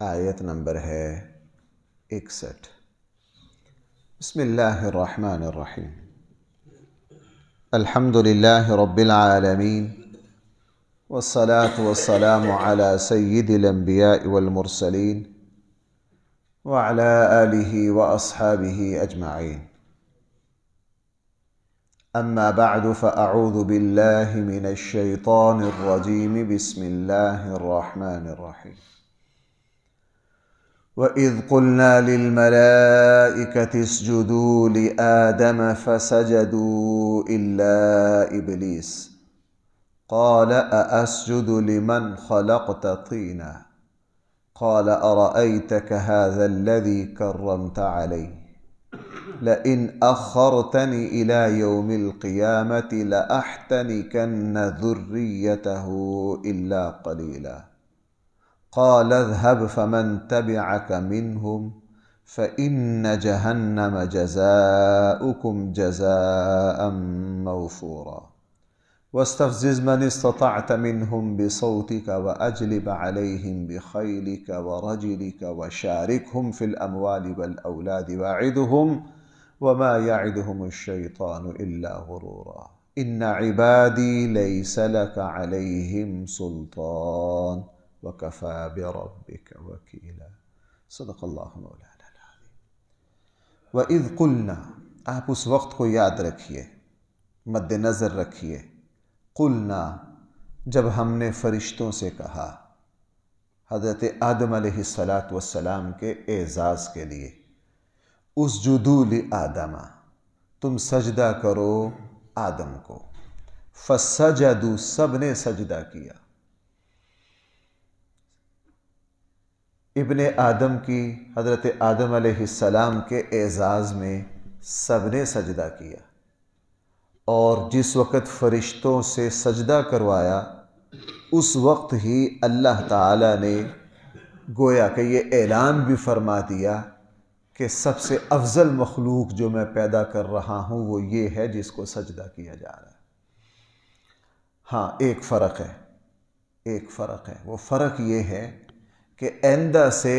آیت نمبر ہے 61۔ بسم اللہ الرحمن الرحیم۔ الحمد للہ رب العالمین والصلاة والسلام علی سید الانبیاء والمرسلین وعلی آلہ واصحابہ اجمعین۔ اما بعد فاعوذ باللہ من الشیطان الرجیم۔ بسم اللہ الرحمن الرحیم۔ وَإِذْ قُلْنَا لِلْمَلَائِكَةِ اسْجُدُوا لِآدَمَ فَسَجَدُوا إِلَّا إِبْلِيسَ قَالَ أَأَسْجُدُ لِمَنْ خَلَقْتَ طِينًا قَالَ أَرَأَيْتَكَ هَذَا الَّذِي كَرَّمْتَ عَلَيَّ لَئِنْ أَخَّرْتَنِ إِلَى يَوْمِ الْقِيَامَةِ لَأَحْتَنِكَنَّ ذُرِّيَّتَهُ إِلَّا قَلِيلًا قال اذهب فمن تبعك منهم فإن جهنم جزاؤكم جزاء موفورا واستفزز من استطعت منهم بصوتك وأجلب عليهم بخيلك ورجلك وشاركهم في الأموال والأولاد وعدهم وما يعدهم الشيطان إلا غرورا إن عبادي ليس لك عليهم سلطان وَكَفَى بِرَبِّكَ وَكِيلًا۔ صدق اللہ مولانا العظیم۔ وَإِذْ قُلْنَا، آپ اس وقت کو یاد رکھیے، مد نظر رکھیے۔ قُلْنَا، جب ہم نے فرشتوں سے کہا، حضرت آدم علیہ السلام کے اعزاز کے لیے، اسجدوا لآدم، تم سجدہ کرو آدم کو۔ فسجدوا، سب نے سجدہ کیا۔ ابن آدم کی، حضرت آدم علیہ السلام کے اعزاز میں سب نے سجدہ کیا، اور جس وقت فرشتوں سے سجدہ کروایا اس وقت ہی اللہ تعالی نے گویا کہ یہ اعلان بھی فرما دیا کہ سب سے افضل مخلوق جو میں پیدا کر رہا ہوں وہ یہ ہے جس کو سجدہ کیا جا رہا ہے۔ ہاں، ایک فرق ہے، وہ فرق یہ ہے کہ آئندہ سے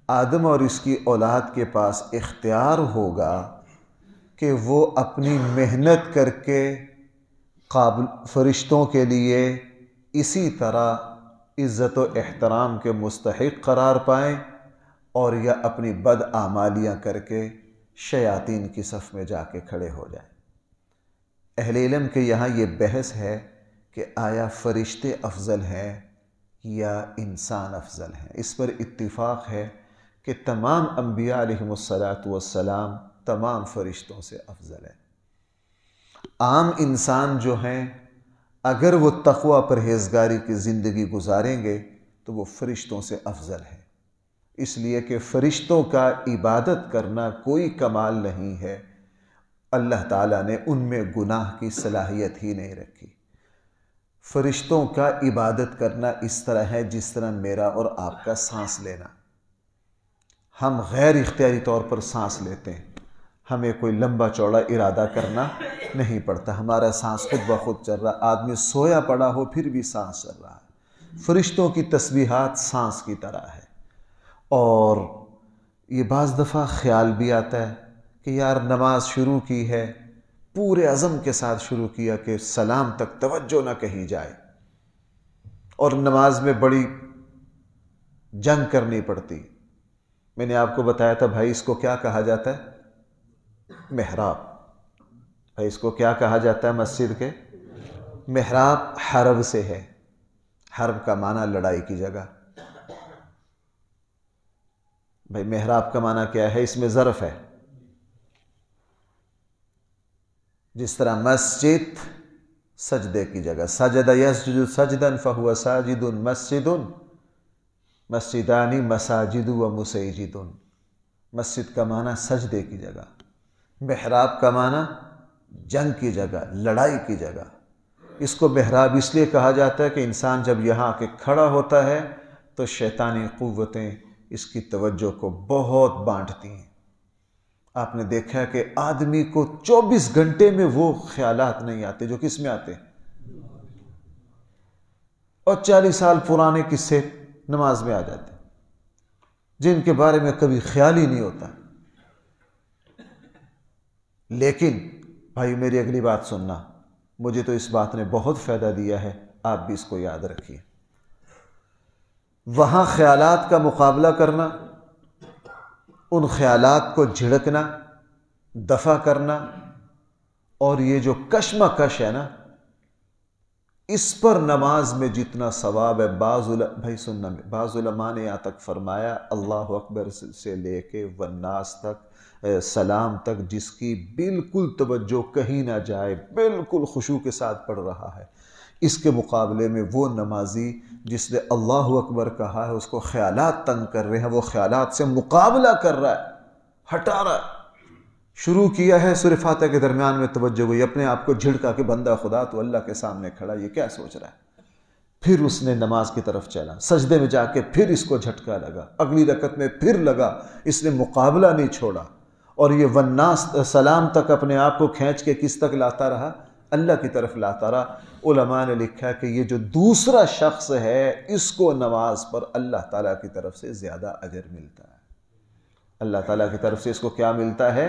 آدم اور اس کی اولاد کے پاس اختیار ہوگا کہ وہ اپنی محنت کر کے فرشتوں کے لیے اسی طرح عزت و احترام کے مستحق قرار پائیں، اور یا اپنی بدعمالیاں کر کے شیاطین کی صف میں جا کے کھڑے ہو جائیں۔ اہل علم کے یہاں یہ بحث ہے کہ آیا فرشتے افضل ہیں یا انسان افضل ہیں؟ اس پر اتفاق ہے کہ تمام انبیاء علیہم السلام تمام فرشتوں سے افضل ہیں۔ عام انسان جو ہیں اگر وہ تقوی پرہیزگاری کی زندگی گزاریں گے تو وہ فرشتوں سے افضل ہے، اس لیے کہ فرشتوں کا عبادت کرنا کوئی کمال نہیں ہے، اللہ تعالیٰ نے ان میں گناہ کی صلاحیت ہی نہیں رکھی۔ فرشتوں کا عبادت کرنا اس طرح ہے جس طرح میرا اور آپ کا سانس لینا۔ ہم غیر اختیاری طور پر سانس لیتے ہیں، ہمیں کوئی لمبا چوڑا ارادہ کرنا نہیں پڑتا، ہمارا سانس خود بخود چل رہا۔ آدمی سویا پڑا ہو پھر بھی سانس چل رہا ہے۔ فرشتوں کی تسبیحات سانس کی طرح ہے، اور یہ بعض دفعہ خیال بھی آتا ہے کہ یار نماز شروع کی ہے، پورے عزم کے ساتھ شروع کیا کہ سلام تک توجہ نہ کہی جائے، اور نماز میں بڑی جنگ کرنی پڑتی۔ میں نے آپ کو بتایا تھا بھائی اس کو کیا کہا جاتا ہے؟ محراب۔ بھائی اس کو کیا کہا جاتا ہے مسجد کے؟ محراب حرب سے ہے، حرب کا معنی لڑائی کی جگہ۔ بھائی محراب کا معنی کیا ہے؟ اس میں ظرف ہے، جس طرح مسجد سجدے کی جگہ، سجد یسجد سجدا فہو ساجد مسجد، مسجدان مساجد و مسیجد۔ مسجد کا معنی سجدے کی جگہ، محراب کا معنی جنگ کی جگہ، لڑائی کی جگہ۔ اس کو محراب اس لیے کہا جاتا ہے کہ انسان جب یہاں آ کے کھڑا ہوتا ہے تو شیطانی قوتیں اس کی توجہ کو بہت بانٹتی ہیں۔ آپ نے دیکھا ہے کہ آدمی کو 24 گھنٹے میں وہ خیالات نہیں آتے جو کس میں آتے، اور 40 سال پرانے قصے نماز میں آ جاتے۔ جن کے بارے میں کبھی خیال ہی نہیں ہوتا. لیکن بھائی میری اگلی بات سننا، مجھے تو اس بات نے بہت فائدہ دیا ہے، آپ بھی اس کو یاد رکھیے. وہاں خیالات کا مقابلہ کرنا، ان خیالات کو جھڑکنا، دفع کرنا، اور یہ جو کشمکش ہے نا، اس پر نماز میں جتنا ثواب ہے، بھائی سننا، بعض علماء نے یہاں تک فرمایا اللہ اکبر سے لے کے والناس تک، سلام تک، جس کی بالکل توجہ کہیں نہ جائے، بالکل خشوع کے ساتھ پڑھ رہا ہے، اس کے مقابلے میں وہ نمازی جس نے اللہ اکبر کہا ہے، اس کو خیالات تنگ کر رہے ہیں، وہ خیالات سے مقابلہ کر رہا ہے، ہٹا رہا ہے. شروع کیا ہے سورہ فاتحہ کے درمیان میں توجہ ہوئی، اپنے آپ کو جھڑکا کہ بندہ خدا تو اللہ کے سامنے کھڑا، یہ کیا سوچ رہا ہے. پھر اس نے نماز کی طرف چلا، سجدے میں جا کے پھر اس کو جھٹکا لگا، اگلی رکعت میں پھر لگا، اس نے مقابلہ نہیں چھوڑا. اور یہ والناس سلام تک اپنے آپ کو کھینچ کے کس تک لاتا رہا؟ اللہ کی طرف لاتا رہا. علماء نے لکھا کہ یہ جو دوسرا شخص ہے، اس کو نماز پر اللہ تعالیٰ کی طرف سے زیادہ اجر ملتا ہے. اللہ تعالیٰ کی طرف سے اس کو کیا ملتا ہے؟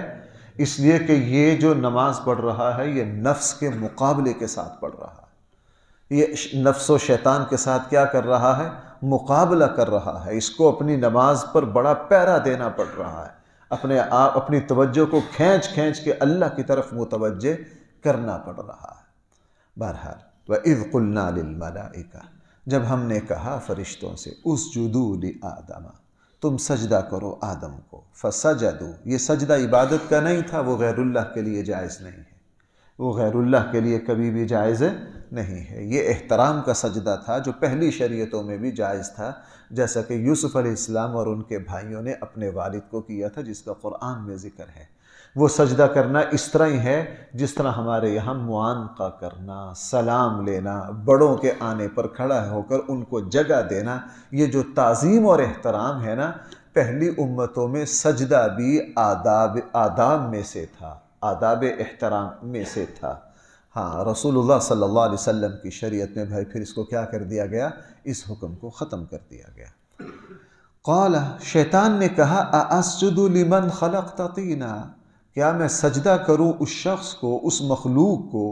اس لیے کہ یہ جو نماز پڑھ رہا ہے، یہ نفس کے مقابلے کے ساتھ پڑھ رہا ہے. یہ نفس و شیطان کے ساتھ کیا کر رہا ہے؟ مقابلہ کر رہا ہے. اس کو اپنی نماز پر بڑا پیرا دینا پڑ رہا ہے، اپنی توجہ کو کھینچ کے اللہ کی طرف متوجہ کرنا پڑ رہا ہے. بہرحال وَإِذْ قُلْنَا لِلْمَلَائِكَةِ، جب ہم نے کہا فرشتوں سے اسجدوا لآدم، تم سجدہ کرو آدم کو، فسجدوا، یہ سجدہ عبادت کا نہیں تھا، وہ غیر اللہ کے لیے جائز نہیں ہے، وہ غیر اللہ کے لیے کبھی بھی جائز نہیں ہے. یہ احترام کا سجدہ تھا جو پہلی شریعتوں میں بھی جائز تھا، جیسا کہ یوسف علیہ السلام اور ان کے بھائیوں نے اپنے والد کو کیا تھا، جس کا قرآن میں ذکر ہے. وہ سجدہ کرنا اس طرح ہی ہے جس طرح ہمارے یہاں معانقہ کرنا، سلام لینا، بڑوں کے آنے پر کھڑا ہو کر ان کو جگہ دینا، یہ جو تعظیم اور احترام ہے نا، پہلی امتوں میں سجدہ بھی آداب میں سے تھا، آداب احترام میں سے تھا. ہاں، رسول اللہ صلی اللہ علیہ وسلم کی شریعت میں بھائی پھر اس کو کیا کر دیا گیا؟ اس حکم کو ختم کر دیا گیا. قال، شیطان نے کہا ااسجد لمن خلقت طینا، کیا میں سجدہ کروں اس شخص کو، اس مخلوق کو،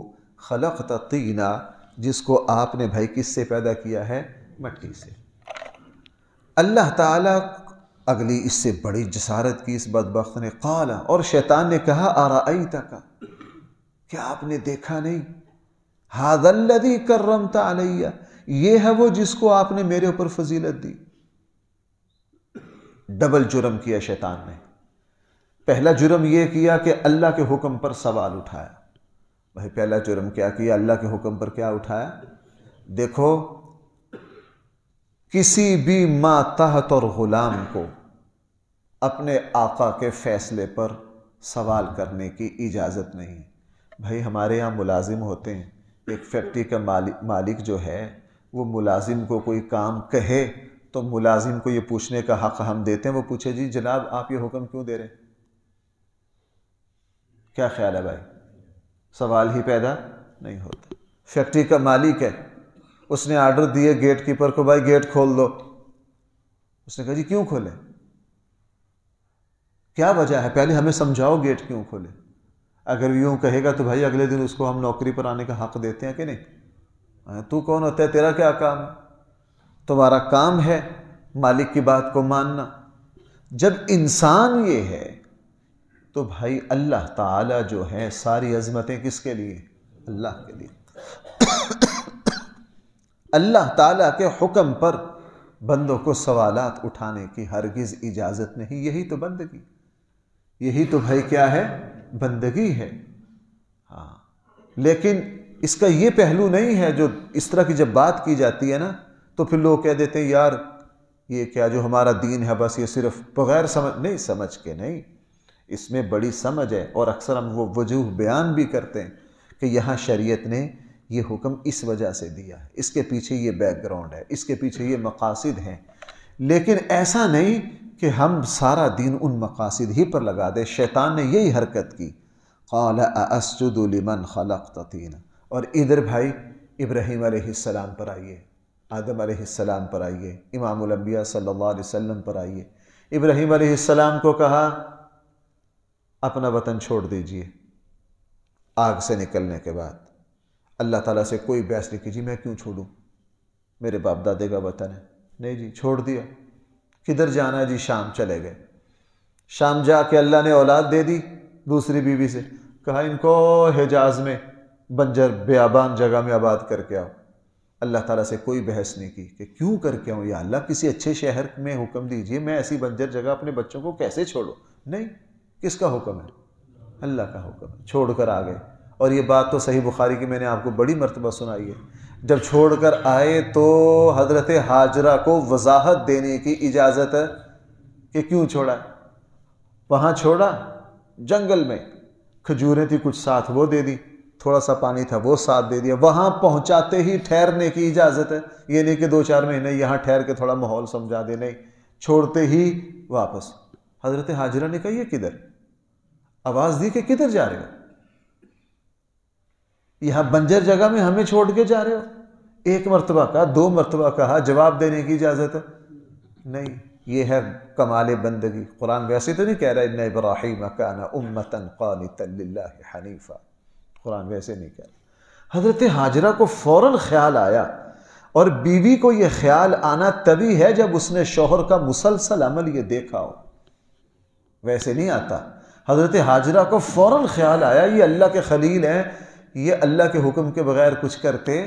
خلقت طینا، جس کو آپ نے بھائی کس سے پیدا کیا ہے؟ مٹی سے. اللہ تعالیٰ اگلی اس سے بڑی جسارت کی اس بدبخت نے. قال، اور شیطان نے کہا ارأیتک، کیا آپ نے دیکھا نہیں؟ ھذا الذی کرمت علی، یہ ہے وہ جس کو آپ نے میرے اوپر فضیلت دی. ڈبل جرم کیا شیطان نے. پہلا جرم یہ کیا کہ اللہ کے حکم پر سوال اٹھایا. بھائی پہلا جرم کیا کیا؟ اللہ کے حکم پر کیا اٹھایا؟ دیکھو، کسی بھی ماتحت اور غلام کو اپنے آقا کے فیصلے پر سوال کرنے کی اجازت نہیں. بھائی ہمارے یہاں ملازم ہوتے ہیں، ایک فیکٹری کا مالک جو ہے، وہ ملازم کو کوئی کام کہے تو ملازم کو یہ پوچھنے کا حق ہم دیتے ہیں. وہ پوچھے جی جناب آپ یہ حکم کیوں دے رہے ہیں؟ کیا خیال ہے بھائی؟ سوال ہی پیدا نہیں ہوتا. فیکٹری کا مالک ہے، اس نے آرڈر دیے گیٹ کیپر کو، بھائی گیٹ کھول دو. اس نے کہا جی کیوں کھولیں؟ کیا وجہ ہے؟ پہلے ہمیں سمجھاؤ گیٹ کیوں کھولے. اگر یوں کہے گا تو بھائی اگلے دن اس کو ہم نوکری پر آنے کا حق دیتے ہیں کہ نہیں؟ تو کون ہوتا ہے؟ تیرا کیا کام ہے؟ تمہارا کام ہے مالک کی بات کو ماننا. جب انسان یہ ہے تو بھائی اللہ تعالیٰ جو ہے، ساری عظمتیں کس کے لیے؟ اللہ کے لیے. اللہ تعالیٰ کے حکم پر بندوں کو سوالات اٹھانے کی ہرگز اجازت نہیں. یہی تو بندگی، یہی تو بھائی کیا ہے؟ بندگی ہے. ہاں، لیکن اس کا یہ پہلو نہیں ہے، جو اس طرح کی جب بات کی جاتی ہے نا تو پھر لوگ کہہ دیتے ہیں یار یہ کیا جو ہمارا دین ہے بس یہ صرف بغیر سمجھ کے نہیں، اس میں بڑی سمجھ ہے. اور اکثر ہم وہ وجوہ بیان بھی کرتے ہیں کہ یہاں شریعت نے یہ حکم اس وجہ سے دیا ہے، اس کے پیچھے یہ بیک گراؤنڈ ہے، اس کے پیچھے یہ مقاصد ہیں. لیکن ایسا نہیں کہ ہم سارا دین ان مقاصد ہی پر لگا دیں. شیطان نے یہی حرکت کی. قال ااسجد لمن خلقت طینا. اور ادھر بھائی ابراہیم علیہ السلام پر آئیے، آدم علیہ السلام پر آئیے، امام الانبیاء صلی اللہ علیہ وسلم پر آئیے. ابراہیم علیہ السلام کو کہا اپنا وطن چھوڑ دیجئے آگ سے نکلنے کے بعد۔ اللہ تعالیٰ سے کوئی بحث نہیں کی جی میں کیوں چھوڑوں، میرے باپ دادے کا وطن ہے، نہیں جی چھوڑ دیا۔ کدھر جانا ہے جی؟ شام چلے گئے۔ شام جا کے اللہ نے اولاد دے دی دوسری بیوی سے، کہا ان کو حجاز میں بنجر بیابان جگہ میں آباد کر کے آؤ۔ اللہ تعالیٰ سے کوئی بحث نہیں کی کہ کیوں کر کے آؤں، یا اللہ کسی اچھے شہر میں حکم دیجئے، میں ایسی بنجر جگہ اپنے بچوں کو کیسے چھوڑوں؟ نہیں، کس کا حکم ہے؟ اللہ کا حکم ہے، چھوڑ کر آ گئے۔ اور یہ بات تو صحیح بخاری کی میں نے آپ کو بڑی مرتبہ سنائی ہے۔ جب چھوڑ کر آئے تو حضرت ہاجرہ کو وضاحت دینے کی اجازت ہے کہ کیوں چھوڑا ہے۔ وہاں چھوڑا جنگل میں، کھجوریں تھی کچھ ساتھ وہ دے دی، تھوڑا سا پانی تھا وہ ساتھ دے دیا۔ وہاں پہنچاتے ہی ٹھہرنے کی اجازت ہے، یہ نہیں کہ 2-4 مہینے یہاں ٹھہر کے تھوڑا ماحول سمجھا دے، نہیں، چھوڑتے ہی واپس۔ حضرت ہاجرہ نے کہا یہ کدھر؟ آواز دی کہ کدھر جا رہے ہو؟ یہاں بنجر جگہ میں ہمیں چھوڑ کے جا رہے ہو؟ 1 مرتبہ کہا، 2 مرتبہ کہا، جواب دینے کی اجازت ہے؟ نہیں۔ یہ ہے کمال بندگی۔ قرآن ویسے تو نہیں کہہ رہا ان ابراہیم کان امۃ قانتا للہ حنیفا، قرآن ویسے نہیں کہہ رہا۔ حضرت ہاجرہ کو فوراً خیال آیا، اور بیوی کو یہ خیال آنا تبھی ہے جب اس نے شوہر کا مسلسل عمل یہ دیکھا ہو، ویسے نہیں آتا۔ حضرت ہاجرہ کو فوراً خیال آیا یہ اللہ کے خلیل ہیں، یہ اللہ کے حکم کے بغیر کچھ کرتے،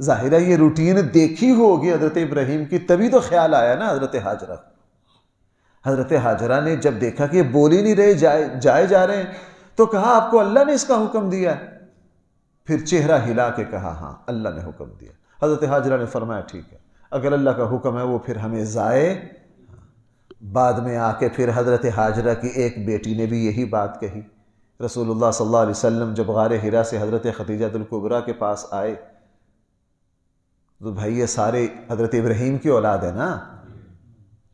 ظاہر ہے یہ روٹین دیکھی ہوگی حضرت ابراہیم کی، تبھی تو خیال آیا نا حضرت ہاجرہ۔ حضرت ہاجرہ نے جب دیکھا کہ یہ بول ہی نہیں رہے، جائے جا رہے ہیں، تو کہا آپ کو اللہ نے اس کا حکم دیا ہے؟ پھر چہرہ ہلا کے کہا ہاں اللہ نے حکم دیا۔ حضرت ہاجرہ نے فرمایا ٹھیک ہے، اگر اللہ کا حکم ہے وہ پھر ہمیں ضائع۔ بعد میں آ کے پھر حضرت ہاجرہ کی ایک بیٹی نے بھی یہی بات کہی۔ رسول اللہ صلی اللہ علیہ وسلم جب غار حرا سے حضرت خدیجہ الکبریٰ کے پاس آئے تو بھائی یہ سارے حضرت ابراہیم کی اولاد ہے نا،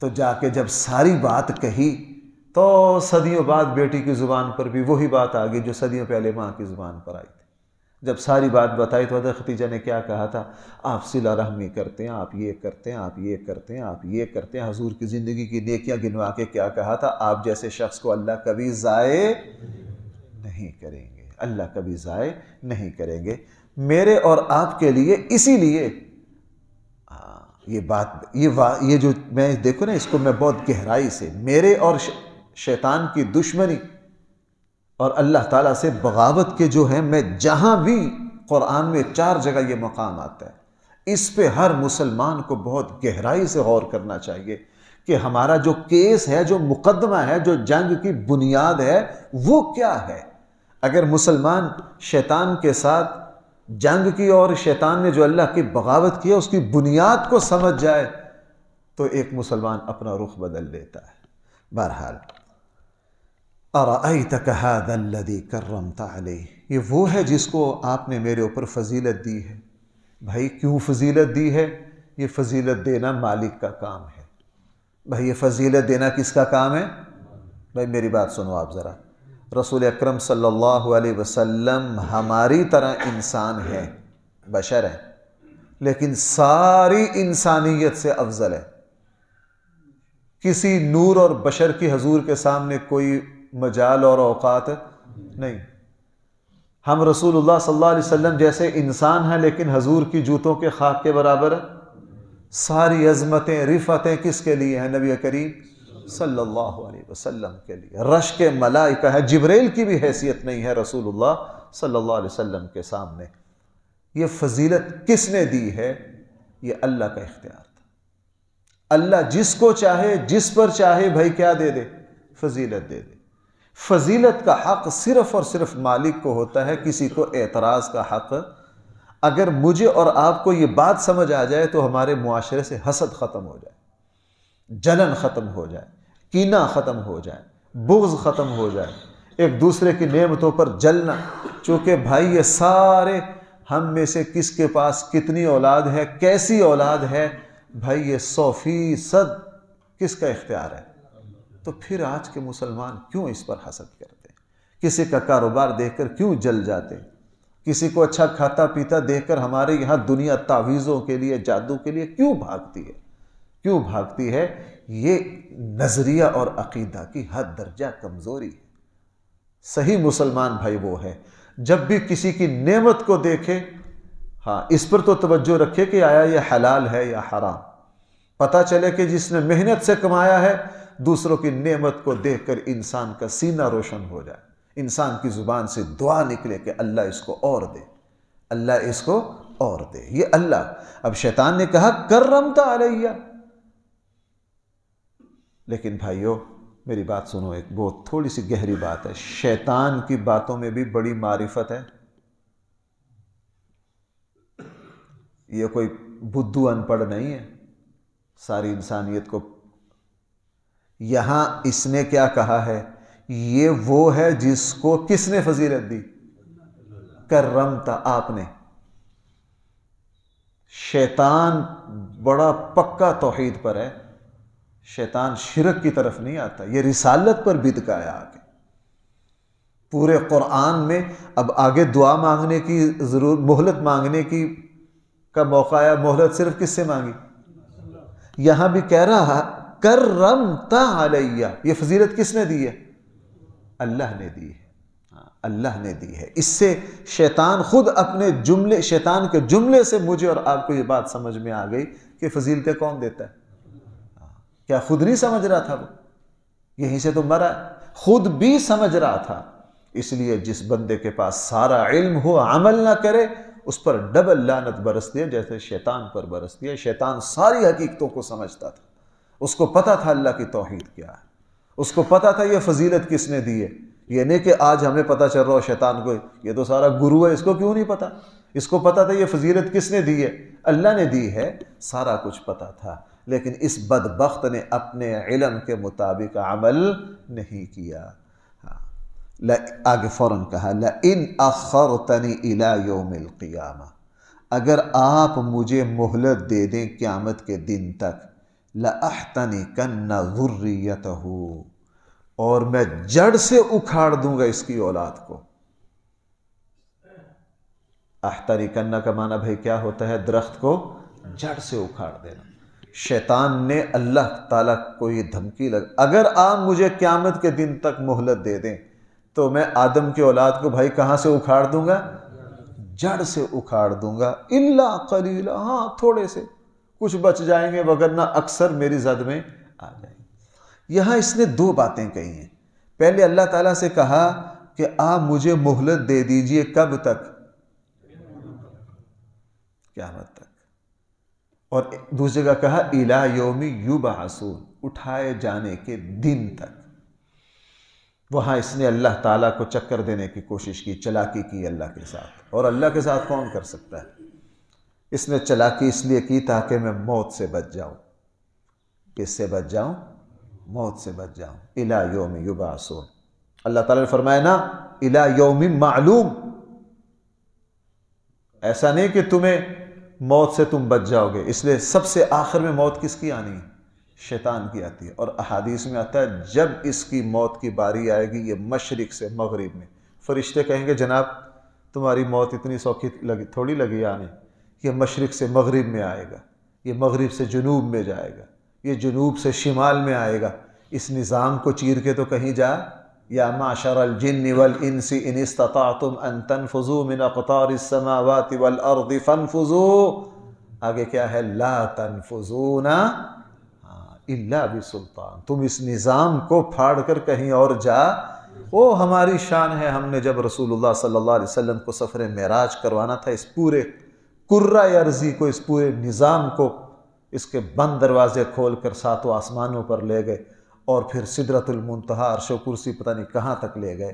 تو جا کے جب ساری بات کہی تو صدیوں بعد بیٹی کی زبان پر بھی وہی بات آ گئی جو صدیوں پہلے ماں کی زبان پر آئی تھی۔ جب ساری بات بتائی تو حضرت خدیجہ نے کیا کہا تھا؟ آپ صلہ رحمی کرتے ہیں، آپ یہ کرتے ہیں، آپ یہ کرتے ہیں، آپ یہ کرتے ہیں۔ حضور کی زندگی کی نیکیاں گنوا کے کیا کہا تھا؟ آپ جیسے شخص کو اللہ کبھی ضائع نہیں کریں گے، اللہ کبھی ضائع نہیں کریں گے۔ میرے اور آپ کے لیے اسی لیے یہ بات یہ جو میں دیکھو نا اس کو میں بہت گہرائی سے، میرے اور شیطان کی دشمنی اور اللہ تعالیٰ سے بغاوت کے جو ہیں، میں جہاں بھی قرآن میں 4 جگہ یہ مقام آتا ہے، اس پہ ہر مسلمان کو بہت گہرائی سے غور کرنا چاہیے کہ ہمارا جو کیس ہے، جو مقدمہ ہے، جو جنگ کی بنیاد ہے وہ کیا ہے۔ اگر مسلمان شیطان کے ساتھ جنگ کی اور شیطان نے جو اللہ کی بغاوت کی ہے اس کی بنیاد کو سمجھ جائے تو ایک مسلمان اپنا رخ بدل لیتا ہے۔ بہرحال ارأیتک ھذا الذی کرمت علیہ، یہ وہ ہے جس کو آپ نے میرے اوپر فضیلت دی ہے۔ بھائی کیوں فضیلت دی ہے؟ یہ فضیلت دینا مالک کا کام ہے۔ بھائی یہ فضیلت دینا کس کا کام ہے؟ بھائی میری بات سنو آپ ذرا، رسول اکرم صلی اللہ علیہ وسلم ہماری طرح انسان ہے، بشر ہے، لیکن ساری انسانیت سے افضل ہے۔ کسی نور اور بشر کی حضور کے سامنے کوئی مجال اور اوقات نہیں۔ ہم رسول اللہ صلی اللہ علیہ وسلم جیسے انسان ہیں لیکن حضور کی جوتوں کے خاک کے برابر ہیں۔ ساری عظمتیں رفعتیں کس کے لیے ہیں؟ نبی کریم صلی اللہ علیہ وسلم کے لیے۔ رشک ملائکہ ہے، جبریل کی بھی حیثیت نہیں ہے رسول اللہ صلی اللہ علیہ وسلم کے سامنے۔ یہ فضیلت کس نے دی ہے؟ یہ اللہ کا اختیار تھا۔ اللہ جس کو چاہے، جس پر چاہے بھائی کیا دے دے؟ فضیلت دے دے۔ فضیلت کا حق صرف اور صرف مالک کو ہوتا ہے، کسی کو اعتراض کا حق۔ اگر مجھے اور آپ کو یہ بات سمجھ آ جائے تو ہمارے معاشرے سے حسد ختم ہو جائے، جلن ختم ہو جائے، کینہ ختم ہو جائے، بغض ختم ہو جائے، ایک دوسرے کی نعمتوں پر جلنا۔ چونکہ بھائی یہ سارے ہم میں سے کس کے پاس کتنی اولاد ہے، کیسی اولاد ہے، بھائی یہ 100% کس کا اختیار ہے؟ تو پھر آج کے مسلمان کیوں اس پر حسد کرتے ہیں؟ کسی کا کاروبار دیکھ کر کیوں جل جاتے ہیں؟ کسی کو اچھا کھاتا پیتا دیکھ کر ہمارے یہاں دنیا تعویذوں کے لیے، جادو کے لیے کیوں بھاگتی ہے؟ کیوں بھاگتی ہے؟ یہ نظریہ اور عقیدہ کی حد درجہ کمزوری ہے۔ صحیح مسلمان بھائی وہ ہے جب بھی کسی کی نعمت کو دیکھے، ہاں اس پر تو توجہ رکھے کہ آیا یہ حلال ہے یا حرام، پتہ چلے کہ جس نے محنت سے کمایا ہے، دوسروں کی نعمت کو دیکھ کر انسان کا سینہ روشن ہو جائے، انسان کی زبان سے دعا نکلے کہ اللہ اس کو اور دے، اللہ اس کو اور دے۔ یہ اللہ۔ اب شیطان نے کہا کرمت علیہ، لیکن بھائیو میری بات سنو، ایک بہت تھوڑی سی گہری بات ہے، شیطان کی باتوں میں بھی بڑی معرفت ہے۔ یہ کوئی بدھو ان پڑھ نہیں ہے، ساری انسانیت کو۔ یہاں اس نے کیا کہا ہے؟ یہ وہ ہے جس کو کس نے فضیلت دی؟ کرمتا، آپ نے۔ شیطان بڑا پکا توحید پر ہے، شیطان شرک کی طرف نہیں آتا، یہ رسالت پر بدکایا آگے پورے قرآن میں۔ اب آگے دعا مانگنے کی ضرور، مہلت مانگنے کی کا موقع آیا، مہلت صرف کس سے مانگی؟ یہاں بھی کہہ رہا کرمتا علیہ، یہ فضیلت کس نے دی ہے؟ اللہ نے دی ہے، اللہ نے دی ہے۔ اس سے شیطان خود اپنے جملے، شیطان کے جملے سے مجھے اور آپ کو یہ بات سمجھ میں آ گئی کہ فضیلتیں کون دیتا ہے۔ کیا خود نہیں سمجھ رہا تھا؟ وہ یہیں سے تو مرا، خود بھی سمجھ رہا تھا۔ اس لیے جس بندے کے پاس سارا علم ہو، عمل نہ کرے، اس پر ڈبل لعنت برستی ہے جیسے شیطان پر برستی ہے۔ شیطان ساری حقیقتوں کو سمجھتا تھا، اس کو پتا تھا اللہ کی توحید کیا ہے، اس کو پتا تھا یہ فضیلت کس نے دی ہے۔ یہ نہیں کہ آج ہمیں پتا چل رہا ہو شیطان کو، یہ تو سارا گرو ہے، اس کو کیوں نہیں پتا؟ اس کو پتا تھا یہ فضیلت کس نے دی ہے، اللہ نے دی ہے، سارا کچھ پتا تھا۔ لیکن اس بدبخت نے اپنے علم کے مطابق عمل نہیں کیا۔ آگے فوراً کہا لَإِنْ أَخَّرْتَنِي إِلَى يَوْمِ الْقِيَامَةِ، اگر آپ مجھے مہلت دے دیں قیامت کے دن تک، لَأَحْتَنِكَنَّ ذُرِّيَّتَهُ، اور میں جڑ سے اکھاڑ دوں گا اس کی اولاد کو۔ احتنکن کا معنی بھائی کیا ہوتا ہے؟ درخت کو جڑ سے اکھاڑ دینا۔ شیطان نے اللہ تعالیٰ کو یہ دھمکی اگر آپ مجھے قیامت کے دن تک مہلت دے دیں تو میں آدم کی اولاد کو بھائی کہاں سے اکھاڑ دوں گا؟ جڑ سے اکھاڑ دوں گا۔ الا قلیلا، ہاں تھوڑے سے کچھ بچ جائیں گے، وگرنہ اکثر میری زد میں آ جائیں گے۔ یہاں اس نے دو باتیں کہی ہیں۔ پہلے اللہ تعالیٰ سے کہا کہ آپ مجھے مہلت دے دیجئے، کب تک؟ قیامت تک۔ اور دوسری جگہ کہا الی یوم یبعثون، اٹھائے جانے کے دن تک۔ وہاں اس نے اللہ تعالیٰ کو چکر دینے کی کوشش کی، چلاکی کی اللہ کے ساتھ، اور اللہ کے ساتھ کون کر سکتا ہے؟ اس نے چلاکی اس لیے کی تاکہ میں موت سے بچ جاؤں۔ کس سے بچ جاؤں؟ موت سے بچ جاؤں۔ الی یوم یبعثون، اللہ تعالیٰ نے فرمایا نا الی یوم معلوم، ایسا نہیں کہ تمہیں موت سے تم بچ جاؤ گے، اس لیے سب سے آخر میں موت کس کی آنی ہے؟ شیطان کی آتی ہے۔ اور احادیث میں آتا ہے جب اس کی موت کی باری آئے گی، یہ مشرق سے مغرب میں، فرشتے کہیں گے جناب تمہاری موت اتنی سوکھی تھوڑی لگی آنے، یہ مشرق سے مغرب میں آئے گا، یہ مغرب سے جنوب میں جائے گا، یہ جنوب سے شمال میں آئے گا۔ اس نظام کو چیر کے تو کہیں جا، یا معشر الجن والانس ان استطعتم ان تنفذوا من اقطار السماوات والارض فانفذوا، آگے کیا ہے؟ لا تنفذون الا بسلطان، تم اس نظام کو پھاڑ کر کہیں اور جا۔ وہ ہماری شان ہے، ہم نے جب رسول اللہ صلی اللہ علیہ وسلم کو سفر معراج کروانا تھا، اس پورے کرۂ ارضی کو، اس پورے نظام کو، اس کے بند دروازے کھول کر ساتوں آسمانوں پر لے گئے، اور پھر سدرۃ المنتہا، عرش و کرسی پتہ نہیں کہاں تک لے گئے۔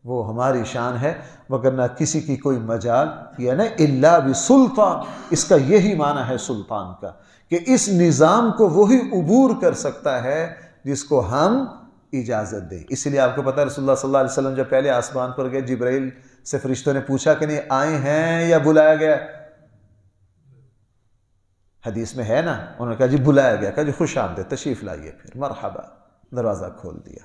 وہ ہماری شان ہے، وگرنہ کسی کی کوئی مجال یہ نہیں الا بسلطان۔ اس کا یہی معنی ہے سلطان کا، کہ اس نظام کو وہی عبور کر سکتا ہے جس کو ہم اجازت دیں۔ اس لیے آپ کو پتہ ہے رسول اللہ صلی اللہ علیہ وسلم جب پہلے آسمان پر گئے، جبرائیل سے فرشتوں نے پوچھا کہ نہیں آئے ہیں یا بلایا گیا؟ حدیث میں ہے نا، انہوں نے کہا جی بلایا گیا، کہا جی خوش آمدید، تشریف لائیے، پھر مرحبا، دروازہ کھول دیا۔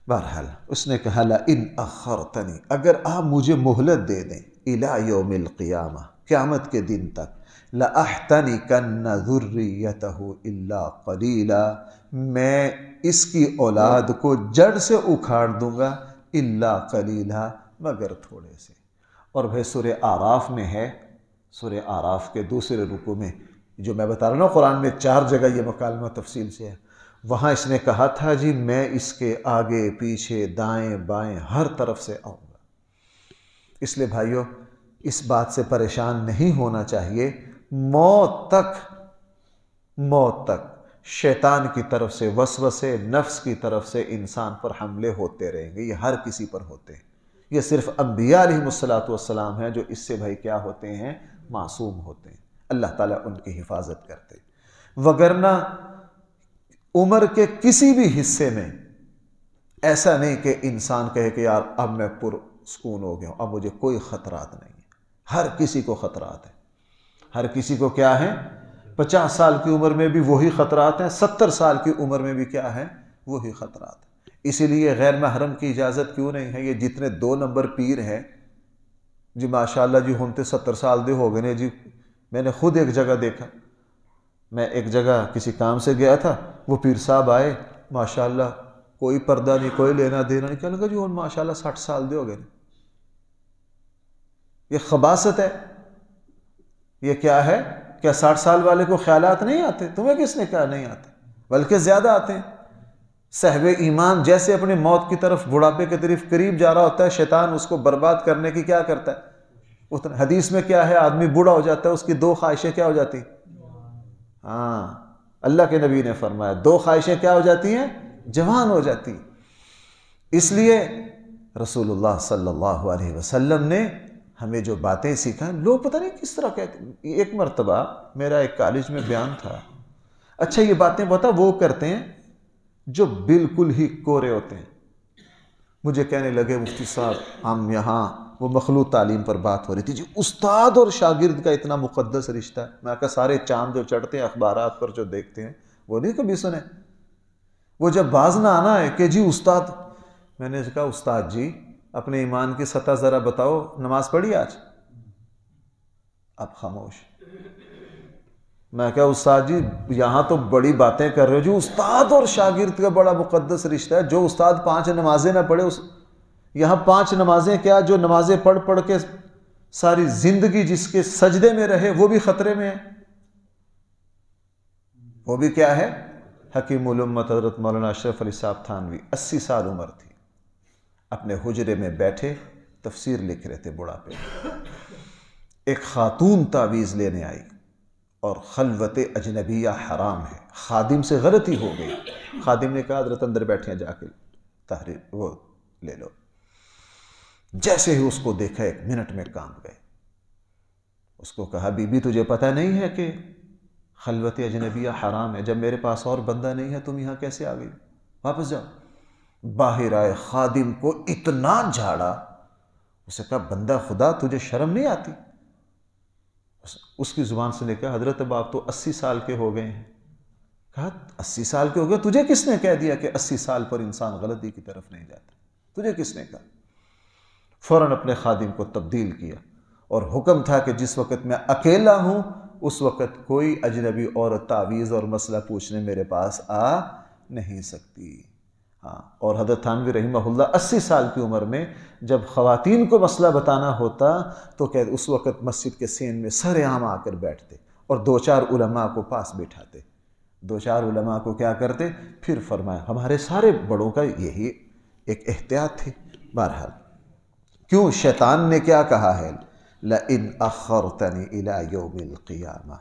بہرحال اس نے کہا لئن اخرتنی، اگر آپ مجھے مہلت دے دیں، الی یوم القیامہ، قیامت کے دن تک، لَأَحْتَنِكَنَّ ذُرِّيَّتَهُ إِلَّا قَلِيلًا، میں اس کی اولاد کو جڑ سے اکھاڑ دوں گا، إِلَّا قَلِيلًا، مگر تھوڑے سے۔ اور بھائی سورہ آراف میں ہے، سورہ آراف کے دوسرے رکوع میں جو میں بتا رہا ہوں قرآن میں 4 جگہ یہ مکالمہ تفصیل سے ہے، وہاں اس نے کہا تھا جی میں اس کے آگے پیچھے دائیں بائیں ہر طرف سے آؤں گا۔ اس لیے بھائیو اس بات سے پریشان نہیں ہونا چاہیے، موت تک شیطان کی طرف سے وسوسے، نفس کی طرف سے انسان پر حملے ہوتے رہیں گے، یہ ہر کسی پر ہوتے ہیں۔ یہ صرف انبیاء علیہ الصلوۃ ہیں جو اس سے بھائی کیا ہوتے ہیں، معصوم ہوتے ہیں، اللہ تعالیٰ ان کی حفاظت کرتے ہیں۔ وگرنہ عمر کے کسی بھی حصے میں ایسا نہیں کہ انسان کہے کہ یار اب میں پرسکون ہو گیا ہوں، اب مجھے کوئی خطرات نہیں ہے۔ ہر کسی کو خطرات ہیں، ہر کسی کو کیا ہے، 50 سال کی عمر میں بھی وہی خطرات ہیں، 70 سال کی عمر میں بھی کیا ہے، وہی خطرات ہیں۔ اسی لیے غیر محرم کی اجازت کیوں نہیں ہے؟ یہ جتنے 2 نمبر پیر ہیں جی ماشاءاللہ جی ہنتے 70 سال دے ہو گئے نے جی، میں نے خود ایک جگہ دیکھا، میں ایک جگہ کسی کام سے گیا تھا، وہ پیر صاحب آئے ماشاءاللہ کوئی پردہ نہیں، کوئی لینا دینا نہیں، کیا لگا جی ہن ماشاءاللہ 60 سال دے ہو گئے۔ یہ خباثت ہے، یہ کیا ہے؟ کیا 60 سال والے کو خیالات نہیں آتے؟ تمہیں کس نے کہا نہیں آتے؟ بلکہ زیادہ آتے ہیں۔ صاحب ایمان جیسے اپنی موت کی طرف، بڑھاپے کی طرف قریب جا رہا ہوتا ہے، شیطان اس کو برباد کرنے کی کیا کرتا ہے؟ حدیث میں کیا ہے؟ آدمی بوڑھا ہو جاتا ہے، اس کی 2 خواہشیں کیا ہو جاتی؟ ہاں، اللہ کے نبی نے فرمایا 2 خواہشیں کیا ہو جاتی ہیں؟ جوان ہو جاتی۔ اس لیے رسول اللہ صلی اللہ علیہ وسلم نے ہمیں جو باتیں سکھائیں، لوگ پتہ نہیں کس طرح کہتے ہیں۔ ایک مرتبہ میرا ایک کالج میں بیان تھا، اچھا یہ باتیں بتا وہ کرتے ہیں جو بالکل ہی کورے ہوتے ہیں۔ مجھے کہنے لگے مفتی صاحب ہم یہاں، وہ مخلوط تعلیم پر بات ہو رہی تھی جی، استاد اور شاگرد کا اتنا مقدس رشتہ ہے۔ میں کہا سارے چاند جو چڑھتے ہیں اخبارات پر جو دیکھتے ہیں وہ نہیں کبھی سنے؟ وہ جب باز نہ آنا ہے کہ جی استاد، میں نے کہا استاد جی اپنے ایمان کی سطح ذرا بتاؤ، نماز پڑھی آج؟ اب خاموش۔ میں کہا استاد جی یہاں تو بڑی باتیں کر رہے ہو جو استاد اور شاگرد کا بڑا مقدس رشتہ ہے، جو استاد 5 نمازیں نہ پڑھے، یہاں 5 نمازیں کیا، جو نمازیں پڑھ کے ساری زندگی جس کے سجدے میں رہے وہ بھی خطرے میں ہے۔ وہ بھی کیا ہے؟ حکیم الامت حضرت مولانا اشرف علی صاحب تھانوی 80 سال عمر تھی، اپنے حجرے میں بیٹھے تفسیر لکھ رہے تھے بڑھاپے میں۔ ایک خاتون تعویذ لینے آئی اور خلوت اجنبیہ حرام ہے، خادم سے غلطی ہو گئی، خادم نے کہا حضرت اندر بیٹھے ہیں، جا کے تحریر وہ لے لو۔ جیسے ہی اس کو دیکھا 1 منٹ میں کام گئے۔ اس کو کہا بی بی تجھے پتہ نہیں ہے کہ خلوت اجنبیہ حرام ہے؟ جب میرے پاس اور بندہ نہیں ہے تم یہاں کیسے آ گئی؟ واپس جاؤ۔ باہر آئے، خادم کو اتنا جھاڑا، اسے کہا بندہ خدا تجھے شرم نہیں آتی؟ اس کی زبان سے نے کہا حضرت اب آپ تو 80 سال کے ہو گئے ہیں۔ کہا 80 سال کے ہو گئے، تجھے کس نے کہہ دیا کہ 80 سال پر انسان غلطی کی طرف نہیں جاتا؟ تجھے کس نے کہا؟ فوراً اپنے خادم کو تبدیل کیا اور حکم تھا کہ جس وقت میں اکیلا ہوں اس وقت کوئی اجنبی عورت تعویذ اور مسئلہ پوچھنے میرے پاس آ نہیں سکتی۔ ہاں، اور حضرت تھانوی رحمہ اللہ 80 سال کی عمر میں جب خواتین کو مسئلہ بتانا ہوتا تو کہ اس وقت مسجد کے سین میں سر عام آ کر بیٹھتے اور 2-4 علماء کو پاس بٹھاتے، 2-4 علماء کو کیا کرتے، پھر فرمایا ہمارے سارے بڑوں کا یہی ایک احتیاط تھی۔ بہرحال کیوں شیطان نے کیا کہا ہے؟ لَإِنْ أَخَّرْتَنِي إِلَىٰ يَوْمِ الْقِيَامَةِ،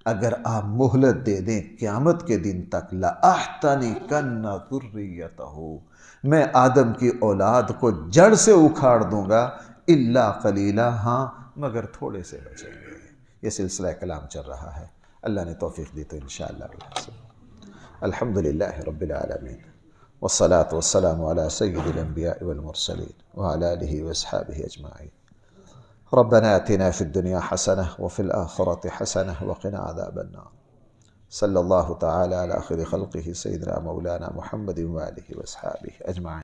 اگر آپ مہلت دے دیں قیامت کے دن تک، لَأَحْتَنِكَنَّ ذُرِّيَّتَهُ، میں آدم کی اولاد کو جڑ سے اکھاڑ دوں گا، إِلَّا قَلِيلًا، ہاں مگر تھوڑے سے بچیں گے۔ یہ سلسلہ کلام چل رہا ہے، اللہ نے توفیق دی تو انشاءاللہ۔ الحمدللہ رب العالمین، والصلاة والسلام على سید الانبیاء والمرسلین وعلى آلہ واصحابہ اجمعین۔ ربنا آتنا في الدنيا حسنة وفي الآخرة حسنة وقنا عذاب النار۔ صلی اللہ تعالی علی خیر خلقہ سیدنا مولانا محمد وآلہ واصحابہ اجمعین۔